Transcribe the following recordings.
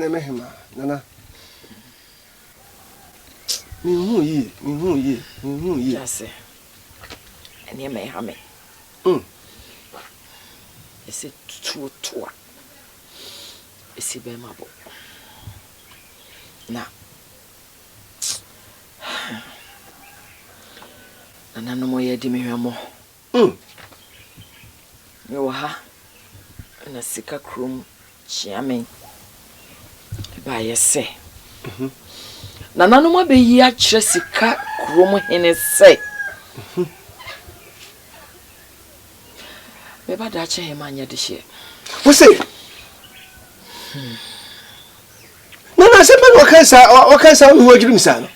mehema nana minhu yi Jase ene me ha me ese tuwa ese be mabo na nana no moye di me hwemo me wo ha na sika krom chiame ba yese nana no mo be yi a kire sika krom hene se me ba da che hema nya de hye wo se nana se pe wa kansa wo girim sa no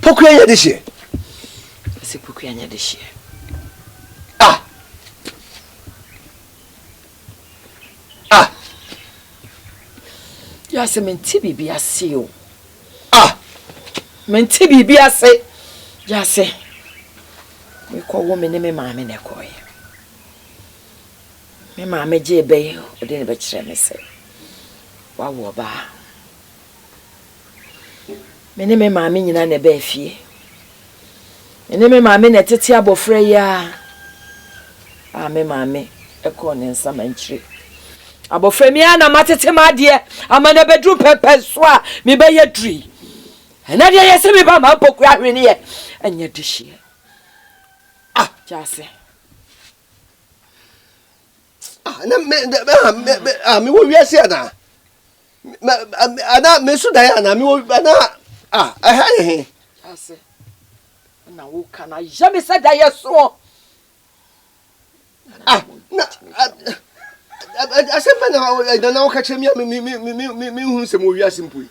poku anya de hye se poku anya de hye ya se menti bibi ase o menti bibi ase ya se me ko wo me ne me maame ne ko ye me maame je be o de ne be kire me se wa wo ba me ne me maame nyina ne be afie me ne me maame ne tete abofra ya me maame e ko ne nsa manchire abofra mi ana matete made amana bedru pepe so a me be yedri ena de yese me ba ma poku ahwe ne ye anya de hie jase na me wo wiase ana ana me su dai ana me wo ana he jase na wo kana ja me se dai so na asemba na waka chemi me hu se mo wiase mpui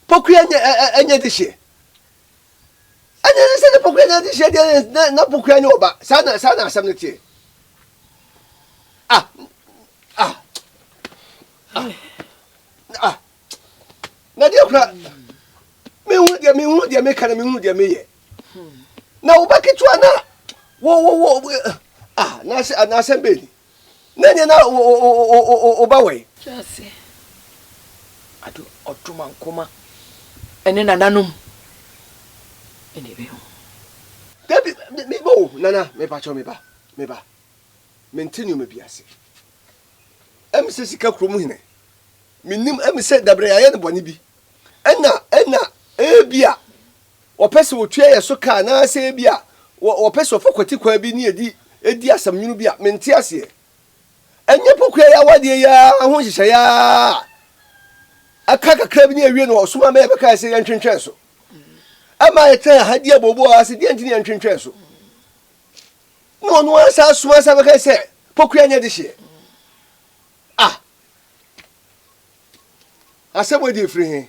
poku anya de hye anya se de poku anya de hye de na poku anya oba sana asem ne tie na dia kura me hu dia me kana me hu dia me ye na oba ketwa na wo na asembeli nani na oba we jase ado Odoma Nkrumah ene nananum ene be ho Debi me bo nana me pa cho me ba continue me biase em se sika krom hine minim em se dabre ya ne boni bi ena ebia opese wotue ye so ka na se ebia opese ofakwati kwa bi ni edi asam nyunu bia menti ase enye poku ya wade ya ho hihye ya aka kakra bi ni awie no osuma me be ka se yantwentwen so ama ete hadi abobo ase di antini yantwentwen so no asa suma sa be ka se poku anya de hye asem we di free he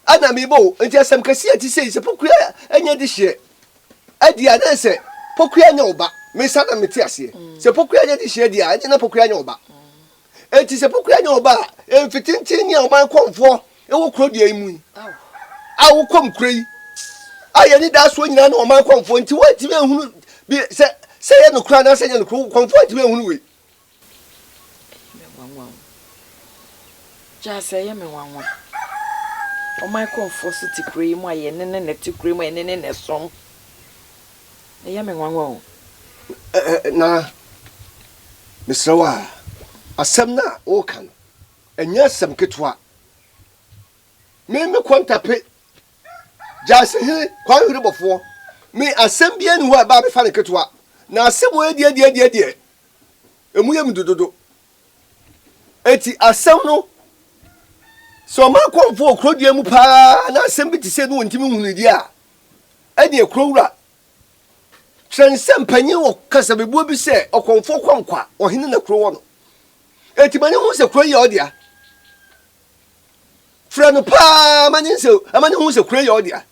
ana me bo enti asem kasi ati se poku anya de hye adi ana se poku anya oba me sana meti ase se poku anya de hye dia anya na poku anya oba enti se poku anya oba emfitintin ni oman konfo e wo kro dia imu awo kom krei aye ni da so nyina na oman konfo enti wanti me hunu bi se ye no kra na se ye no konfo enti me hunu we jase ye me wanwa oman konfo so ti krei mu aye ne ti krei mu ene ne som ye me wanwa o na misrawa asem na o kan enya asem ketwa me kontape jase he kwan hiri bofo me asem bia ni ho aba be fa ne ketwa na asem o die emu yem dododo eti asem no so ma konfo okrodie mu pa na asem bi ti se no ntimi hunu di a ade ekrowura transem panyin wo kasa bebuo bi se okonfo kwankwa ohene na krowo no eti mane hu se kroye odia fra no pa mane hu se kroye odia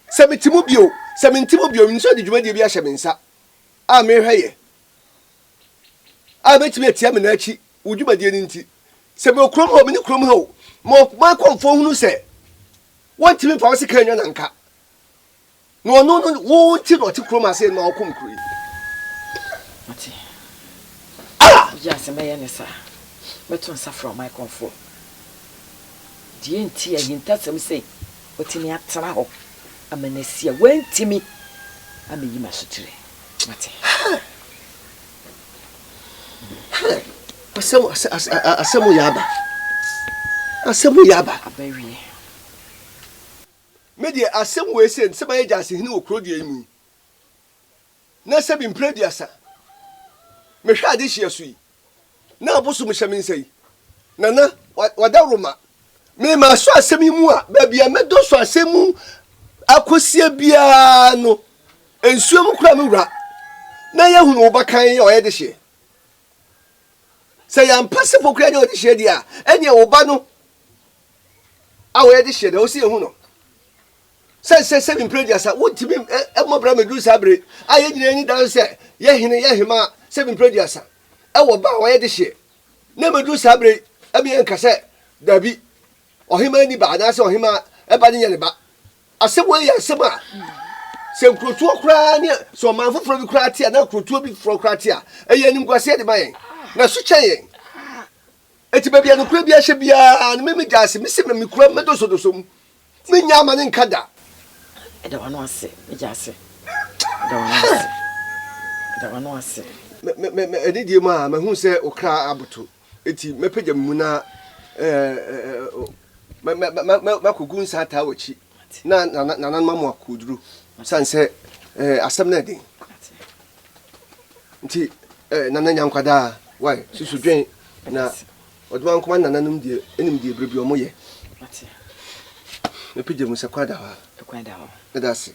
se metimu bio nso de dwuma de bi ahye mensa a me hweye a betimi atia me na achi udwuma de ni nti se me okrom ho me ni krom ho mo ma konfo hunu se wontimi fa wo se kanya nanka no wo ti no ti kroma se na okom kuri ati jase me ye ne sa But on suffer my comfort. The entire intasem say, what in the actor, a menace, when Timmy, I mean, you must today. Asemu yaba. A baby. Media asem we say sema agency hini okro dia mu. Na se bi mprediasa. Me hwa ade hia so yi. Na abosu mu hyame nsai. Nana wadaroma. Me ma so asem yi mu a ba bia me do so asem mu akosie bia no. Ensuo mu kura me wura. Na ye hunu obakan ye oyede hie. Se ya mpase pokura ne oyede hie dia, ene oba no awoyede hie de o si ehunu no. Say in prejudice, what to be a more brother sabre. I ain't down say, Yahima, 7 prejudice. I will bow away this year. Never do sabre, I mean, cassette, Debbie, or him any bad, I saw him a body in the back. I said, well, yes, summer. Some Krutua cry, so my foot from the Kratia, no Krutua before Kratia, a young Guasia de May. Now, so chaying. It's baby and the Cribia should be a mimic gas, missing me, crab meadows or some. Minyaman in Kada. I don't want to say, just I don't want to say. I did you, ma'am, who said, Okra Abutu. It's me pay muna Makugun Sata, which none mamma could do. San said, Asam Neddy. Nana Yankwada, why, she should drink now. What one command and dear, enemy dear, baby or moye. The pigeon was a quadra. Let us see.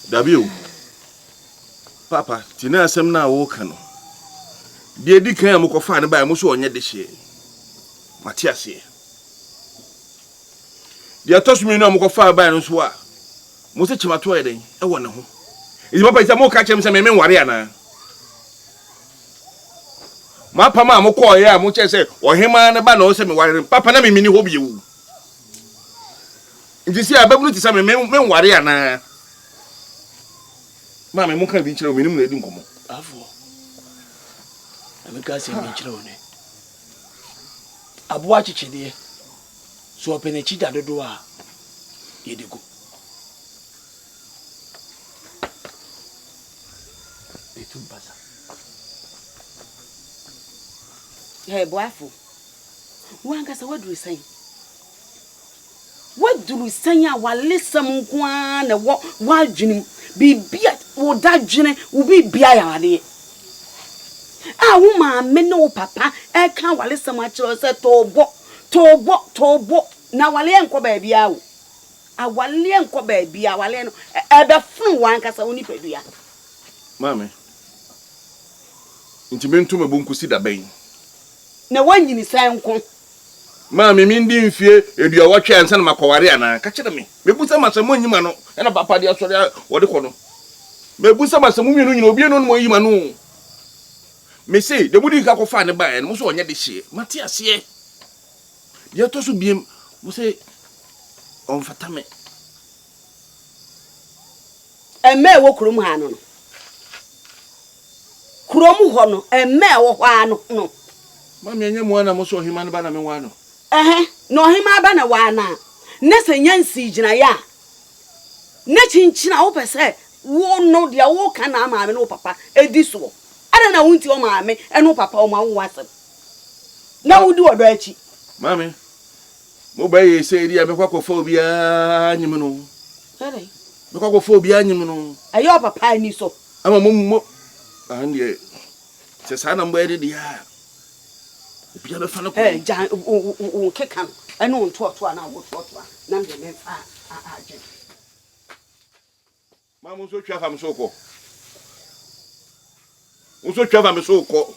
W. Papa, Tina Sam now walk. Dear Dick, I am confined by Musso on this year. Matthias here. Dear toss me no more fire by no swa. Most of my toilet, I want to know. Is Papa is a more catch him some men warrior. My Pama Moko, yeah, much I say, or him and a ban or semi warrior. Papa, let me mini hobby you. If you see a baby to some men warrior now. Mamma, Moka be children, minimum, they don't come. I'm a gas in Chilone. I watch it there. So open a cheat at the door. Here you go. Hey, boyful. One cast, what do we say? What do we say? While listen, one, a wild dream be beat or that dream will be beer. Ah, woman, me no papa. I can't wale so much or say tobo. Now wale enko baby out. A wale enko baby, a wale no. Ebe fun one kasa oni pedua. Mame. Intimentu me bunku sida ben. Na wanyi ni sai nko. Mame mi ndi mfie edua watwe ansa na makoware ana. Ka kire me. Me busa masamo nyima no. E na papa dia sori wode ko no. Me busa masamo nwinu nyina obi no mo yima no. Me say the body ka ko fa ne ba en mo so onye de hie Matthias ye dia to so biem mo say on fata me Emme wo krom ha no krom ho no emme wo hwa no ma me anya mo na mo so hima ne ba na me wa no no hima ba na wa na na se nyansi gina ya na chinchina wo pese wo no dia wo kana ma me no papa edi so I don't know until mammy and no papa or my wasn't. Now we do a dirty. Mammy, Mobay say, dear, Bequacophobia, animal. Bequacophobia, animal. I your papa, and so. I'm a mum, and yet, says I'm wedded, yeah. If you have a fan of John, kick him. I know 12 1 hour, 12 1. None of them are. Mamma, so you have so called. Uso chava me so ko.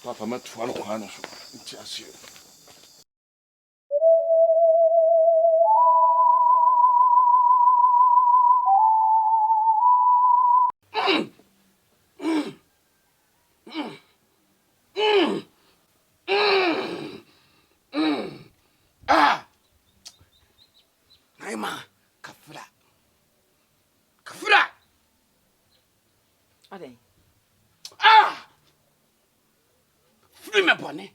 Papa ma tuano kwano so. Nti asio. Aden. Ah! Free me bonnet.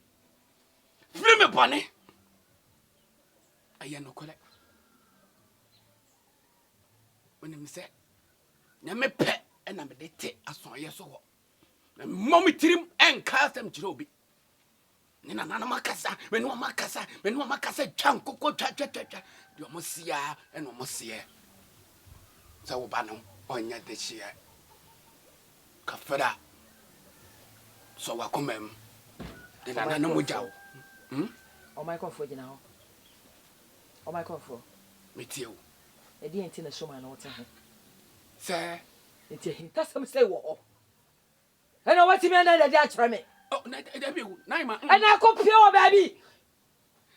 Free me bonnet. I no collect. When him say, Nyame pet and I'm a dete as so yes or mommy trim and cast them Jirobi. Nina Makasa, when no Makasa, Chanko, you must see ya and almost see ya. So, Bano, on yet this year. Kafada. So, I come. Then I know Mujao. Oh, my comfort now. Oh, my comfort. Me too. I didn't in a show my note. Sir, it's a hint. That's some say, whoa. I know what you mean that that's from me. oh, Naima, And I could pure baby.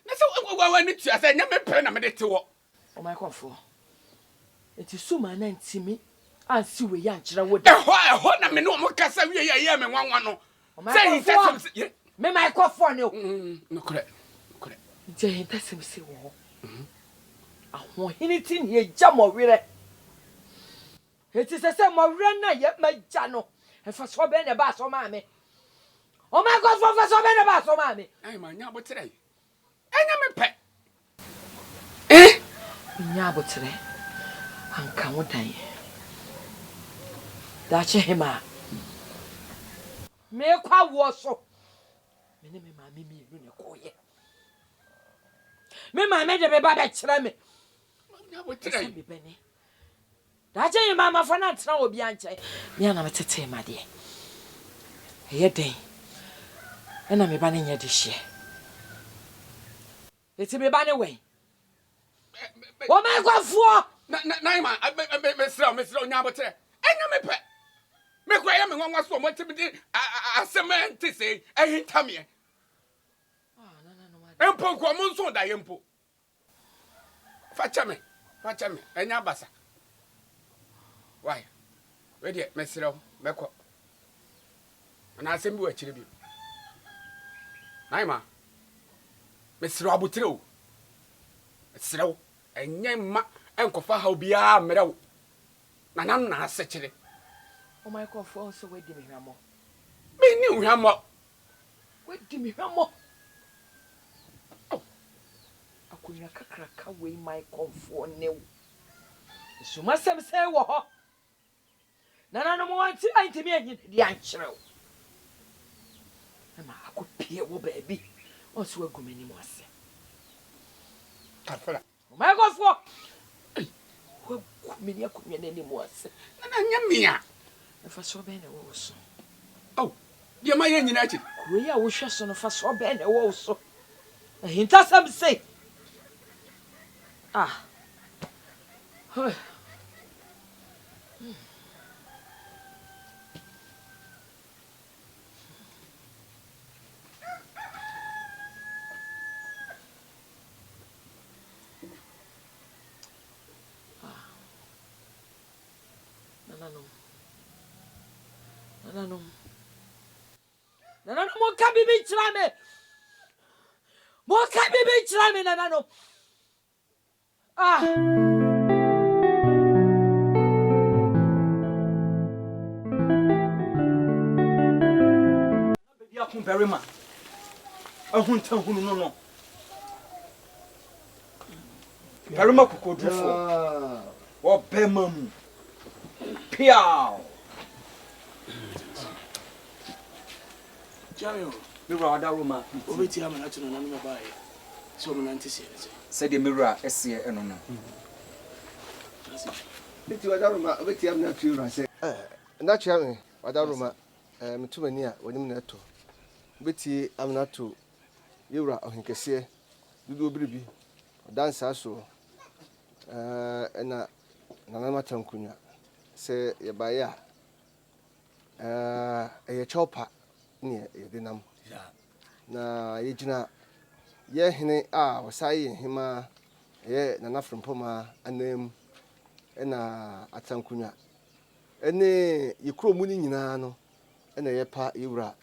That's what I need to say. Never pen a minute to walk. Oh, my comfort. It is so my name to me. And see we young children would. Why, what I mean, no more cassa, we are and one. Say, he me my cough for you. no correct. It's a hint. That's him say, whoa. I want anything here, jam or read it. It is the same more run yet, my channel. And for so many bass or mammy. Oh my God, for so many bass or mammy. I'm a nabble today. I am a pet. Eh? Nyabo today. And come with day. That's him. Me kwa woso. Me name mammy me run a coy. Me mammy the baby chram. Nabble today. Benny. That's your mamma for not now be answered. Me and I'm a tete, my dear. Here day. And I'm a banning your dish. It's a be ban away. What my God for? Naima, I Miss Nabble today. I am a pet. Make why I am one was for what to be a cement to say, I hate Tammy. Empo, Quamonso, die empo. Fachame, and Yabasa. Why? Ready, Messero, Meko. And I send you a tribute. Naima, Miss Robutro. Slow, and Yamma, and Kofa how be a meadow. Nanana such a. Oh my God, for also wait, me Ramo. Me knew him up. Wait, give me Ramo. Oh, I couldn't crack away my comfort new. So must have say, what? Nana no more to me the answer. Emma, I could peer, baby. Also, a good many more. Oh my God, for what many could any more. Nana, if I saw Ben also. oh, you're my United. We are wishes on if I saw Ben also. A hint as some say. Ah. No, more can be beach rame. More can be beach rame, no. Ah. Baby, I come very much. I won't tell who no. Very much could do for. Or Bembem. Piao. Jayo, Me rather Roma. obeti am na tuno na me bae. So mo nante se. Said the mirror, SC, and no. It's what I wait here not to say. Not yamming, what I remember, too many when you net to. Betty, I'm not to Yura or Hinkase, do baby, dance also. And Nana Tankunya say, Yabaya, a chopper near Yedinam. Na Yejina, ye hine was saying him, ye Nana from Poma, and name. Ena atankunya ene yekro muni nyina no ena yepa yewura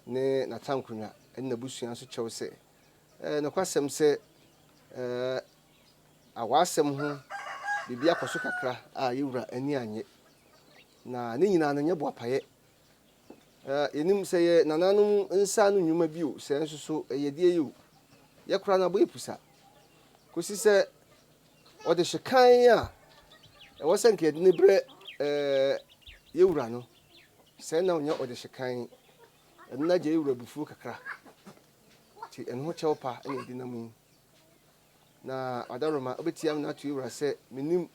ne natankunya ena busua so chew se na kwasem se awasem ho bibia kwaso kakra a yewura ani anye na ne nyina no nye boapaye enim sɛ yɛ nananom nsa no nnwuma bi o sɛ nso so ɛyɛ die yi o yɛkora na boye pusa kosi sɛ ɔde hyekan a ɛwɔ sɛ nka yɛde ne berɛ yɛwura no sɛ na ɔnyɛ ɔde hyekan ɛno na gye yɛwura bufuo kakra nti ɛno ho kyɛw pa ɛna yɛde nam yi na adaroma wobɛtiam no ato yɛwura sɛ menim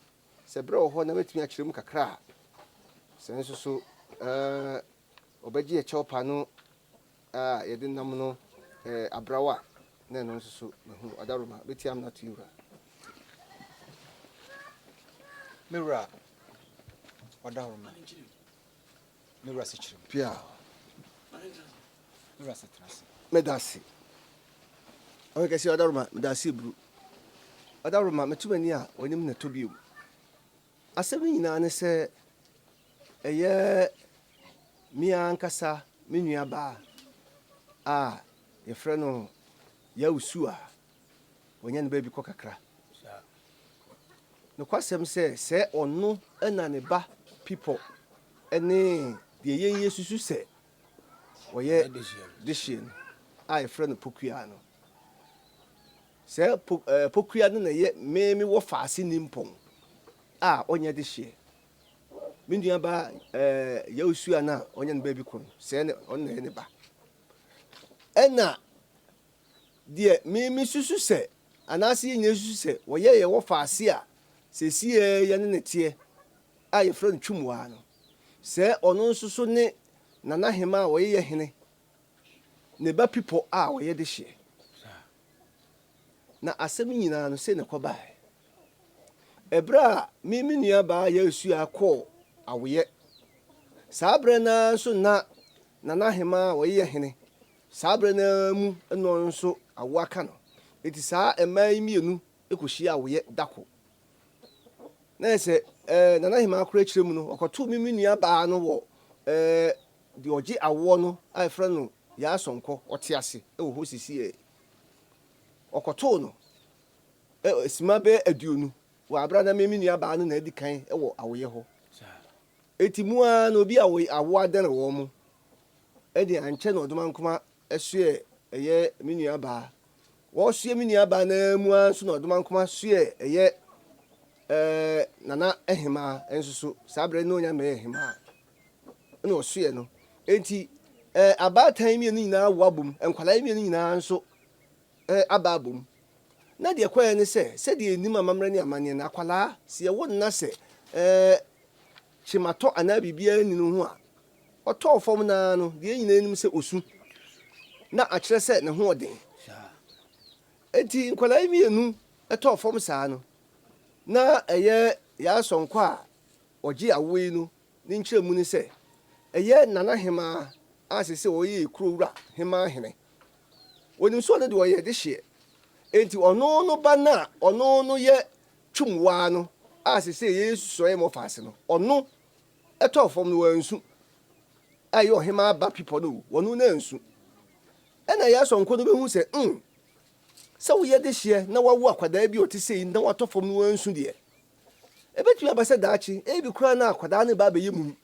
sɛ berɛ wɔ hɔ na mɛtumi akyerɛ mu kakra a sɛ nso so ɔbɛgye yɛkyɛw pa no a yɛde nam no abrawa na ɛno nso so mahu adaroma wobɛtiam no ato yɛwura mewura adaroma mewura se kyerɛ pia mewura se trase medase ɔkɛsɛ adaroma medase buru adaroma metumani a ɔnim na to bio asɛm nyinaa ne sɛ ɛyɛ mia nkasa me nua baa a yɛfrɛ no Abusua wɔnyɛ ne baabi kɔ kakra nokwasɛm sɛ ɔno ɛna ne ba people ɛne deɛ yɛnyɛ susu sɛ wɔyɛ dehyie no a yɛfrɛ no pokua no sɛ pokua no na yɛ meme wɔ faase nimpɔn a ɔnyɛ dehyie me nua ba Abusua no a ɔnyɛ ne baabi kɔ no sɛ ɔno na yɛ ne ba ɛna deɛ meme susu sɛ anaasɛ yɛnyɛ susu sɛ wɔyɛ yɛwɔ faase a sɛsi yɛne ne teɛ a yɛfrɛ no twumwaa no sɛ ɔno nso so ne nanahema a wɔyɛ hene ne ba pipo a wɔyɛ de hyeɛ na asɛm nyinaa no sɛ ne kɔbae ɛberɛ a me nua baa Abusua kɔɔ awoyɛ saa berɛ naa nso na nanahema a wɔyɛ hene saa berɛ naa mu ɛno nso awo aka no ɛti saa mmaa yi mmienu ɛkɔhyia awoyɛ dako na sɛ nanahema akora akyerɛ mu no ɔkɔtoo me nua baa no wɔ deɛ ɔgye awoɔ no a ɛfrɛ no yɛasɔnkɔ ɔte ase ɛwɔ hɔ sisi ɔkɔtoo no sima bɛɛ 20 wɔ abra na me nua baa no na adi kan ɛwɔ awoyɛ hɔ ɛti mu a na obi awo adɛne wɔ mu ɛde ankyɛ na ɔdoma nkoma ɛsoɛ ɛyɛ me nua baa wɔsoɛ me nua baa na mu a nso na ɔdoma nkoma soɛ ɛyɛ nana ehema nso so saa berɛ no nya mɛ ehema na ɔsoɛ no enti abaatan mmienu nyinaa wo abom nkwalaa mmienu nyinaa nso aba abom na deɛ kɔɛ ne sɛdeɛ enim amammerɛ ne amanneɛ na akwalaa si ɛwɔ nna sɛ kyematɔ anaa biribiara ni no ho a ɔtɔɔ fam naa no deɛ nyinaa anim sɛ osu na akyerɛ sɛ ne ho ɔden enti nkwalaa mmienu ɛtɔɔ fam saa no na ɛyɛ yɛasɔnkɔ a ɔgye awo yi no ne nkyerɛ mu ne sɛ ɛyɛ nanahema a sɛ sɛ ɔyɛ kurowura hema hene wɔnim so ɔno de ɔyɛ de hyeɛ enti ɔno no ba na ɔno no yɛ twumwaa no a sɛ sɛ Yesu sɔɛ mɔfaase no ɔno ɛtɔɔ fam no wansu a yɛ ɔhema aba pipɔ no wɔno na nsu ɛna yɛasɔnkɔ no bɛhu sɛ sɛ woyɛ de hyeɛ na wawo akwadaa bi ɔte sɛ yi na watɔ fam no wansu deɛ ɛbɛtumi aba sɛ daakye ebi koraa na akwadaa no ba bɛyɛ mu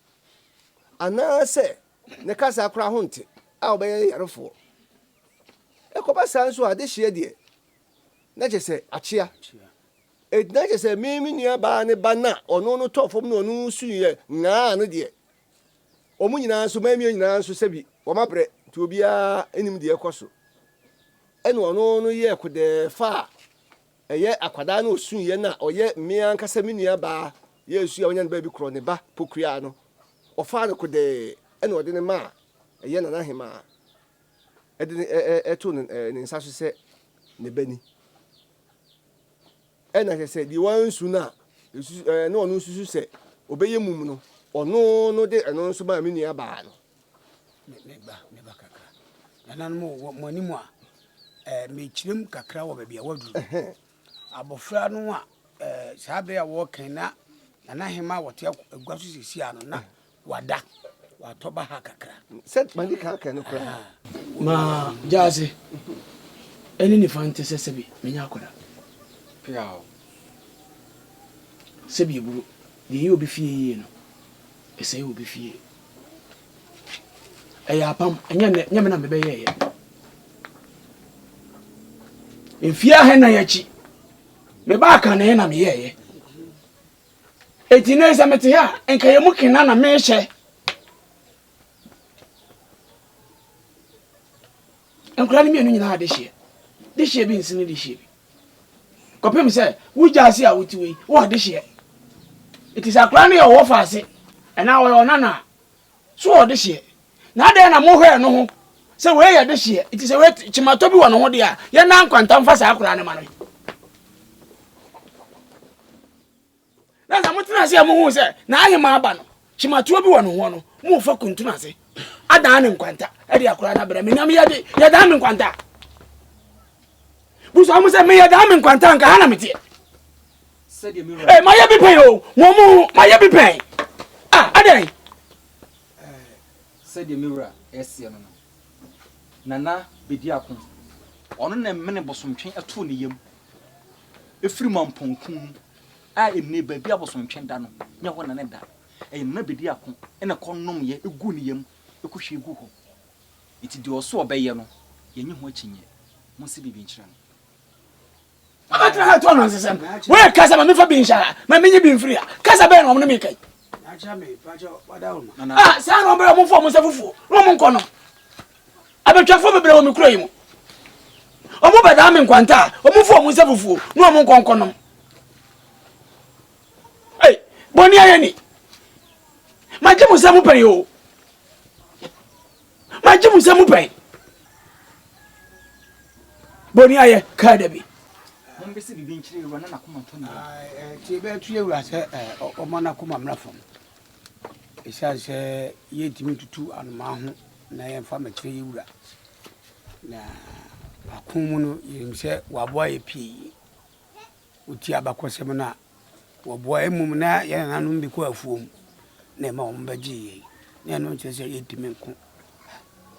anaasɛ ne kasa koraa ho nte a ɔbɛyɛ yarefoɔ ɛkɔba saa nso a de hyeɛ deɛ na kyɛ sɛ akyea ɛti na kyɛ sɛ me nua baa ne ba na ɔno no tɔ fam na ɔno suyɛ ngaa no deɛ ɔmo nyinaa nso maamia nyinaa nso sɛbi wɔmabrɛ nti obiara anim deɛ ɛkɔ so ɛna ɔno no yɛ kodɛɛ fa a ɛyɛ akwadaa no osuyɛ na ɔyɛ mmea nkasa me nua baa Abusua ɔnyɛ no baabi korɔ ne ba pokua no ɔfaa no kodɛɛ ɛna ɔde ne ma a ɛyɛ nanahema ɛde ne ɛto ne nsa so sɛ ne bani ɛna kyɛ sɛ deɛ wansu no a na ɔno nsusu sɛ ɔbɛyɛ mum no ɔno no de ɛno nso maa me nua baa no me ba kakra nananom mo anim a mekyerɛm kakra wɔ baabi a waduru abɔfra no a saa berɛ a wɔɔkan na nanahema a wɔte agua so sesia no na wada watɔ ba ha kakra sɛ mani ka aka no koraa ma gyaase ɛne nifa nte sɛ sɛbi menya akɔda pia sɛbi eburu deɛ yɛ obi fie yie no say will be fear. Apam, and Yamana Bebe. In fear, Henayachi. Me back on the enemy here. 18 years I'm at here, and Kayamuki Nana Meshe. I'm crying me in this year being seen this year. Copy me say, we just see out we what this year. It is a cranny or waffle, and now we're on Nana. So this year. Now then, I'm more no. So where this year? It is a wet Chimatobi one on the you're not quantum fast acronym money. That's a much as I say. Now I'm a ban. Chimatobi one, move for Kuntunasi. I done in Quanta, Edia Crana, but I mean, you're damn in Quanta. Who's almost a mere damn in Quanta and Calamity. Said you, my yappy pay, oh, my yappy pay. Ah, I didn't. Said the mirror, Nana, Bidiacum. On a many bosom chain at 2 years. A free man poncum. I a neighbor Biabosom chain down. No one another. A Nabidiacum and a condom ye a goonium, a cushy goo. It is your so bayano. You knew watching ye. Must be being shrunk. I'm not told where Casama never been shot. My mini being free. Casaban on the make. Ah, San Romero for myself. Roman Cono. I bet you for me below me crime. O mo be da me nkwanta, o mo fu o mo sefufu, no mo nkonkonom. Hey, boni ayani. Ma jimu se mu pen o. Ma jimu se mu pen. Boni aye ka da bi. Mo be se bi nchire ro na nakoma toni. Ti be tu ewura se o mo na koma mrafom. Isa se ye timi tutu anuma ho na ye fa ma kire ewura. Na akumu no yimse waboa ye pii uti abakosem na waboa emum na ye nanum bi ko afuom na ma om baji ye no chese ye timi nko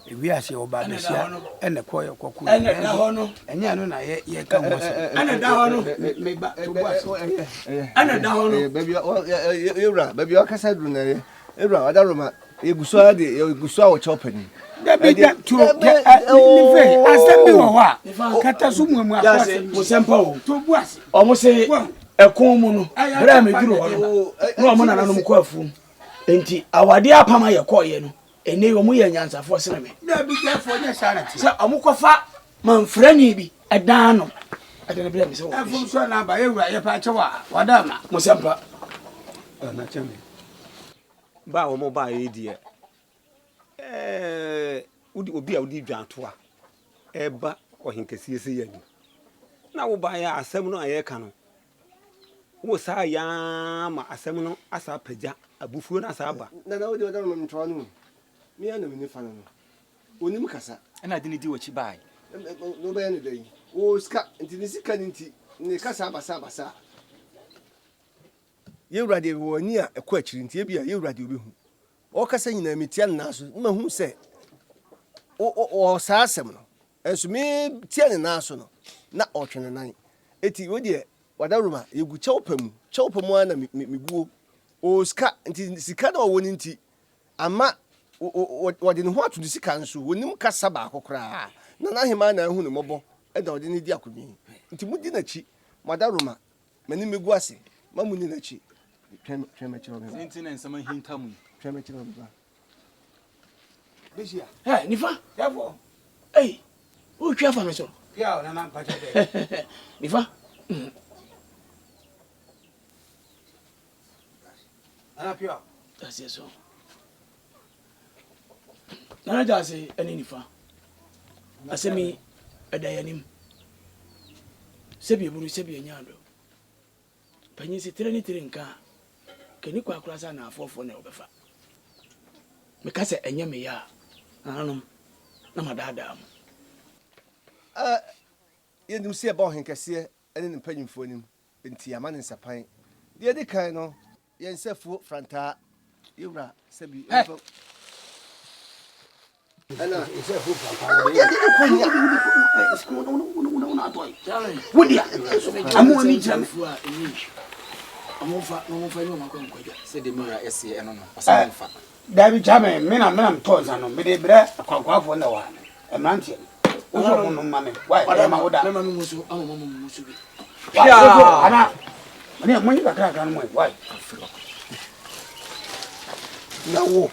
ewi ase oba besia ene ko ye koku ene da ho no enya no na ye ka mo se ene da ho no me ba to bo ase ene da ho no baby ewura baby akasa duru na ye ewura adaroma Abusua de Abusua wo chopeni Dabi da to ni fe asem bi wo wa kata so mu afase mo sempa o to bu ase o mo se ekon mu no bra me duru ho no o mo na nanom ko afu enti awade apama ye ko ye no ene yo mu ye nyansafo sene me dabi da fo nya charity se o mo kofa manfrani bi edan no adene bra me se wo afum so na ba ye wura ye pa chewa wadama mo sempa na cheme ba wo mo ba ye die obi a odi dwanto a eba ohinkesi ese yani na wo ba ya asem no ayeka no wo sa ya ma asem no asa pagya abufuo na asa aba na wo de wadam mtwa no mi ya na mi fa no onim kasa Na dini di wachi bai. No be any day wo ska nti ni sika nti ni kasa basa ye wurade wo ni a ekọ akiri nti e bia ye wurade obehu o kasa nyina metia na so ma hu se o saasem no enso me tia ne na so no na o twene nan eti wo de wadaruma yegu chewpamu ana meguo o ska nti sika na wo nti ama wo de ne ho ato de sika nso wonim kasa ba akokra na hema na hu ne mobo e da wo de ne di akomi nti mudi na chi wadaruma mani megu ase mamuni na chi tweme chiro me Sentin and some hintamu. tweme chiro me ba bisia hey nifa yafo hey o twa fa me so pia na na pa chebe nifa ana pia that's it so na ja say any nifa asemi edayanim sebi ebunu sebi enyando panyi sitere ni tire nka keni kwa kurasa na afofo na obefa meka se enye me ya nanom na madada mu ye nim se ba ohenkese ene ne panyimfo nim enti ama ne nsapan de de kan no ye nsefo franta yewra sebi ana nsefo franta ye de konya wodia amu ni jam Amofa no mofa ni makwa nkwaja. Say the mirror ese eno no. Asa mfa. David Chame, me na mtonza no, me de bre akwakwafo na wa. Emrantie. Uso mo mama. Why? Mama oda. Mama musu, ama mama musu bi. Yeah. Ana. Ani mo ni kakra kan mo. Why? Na wo.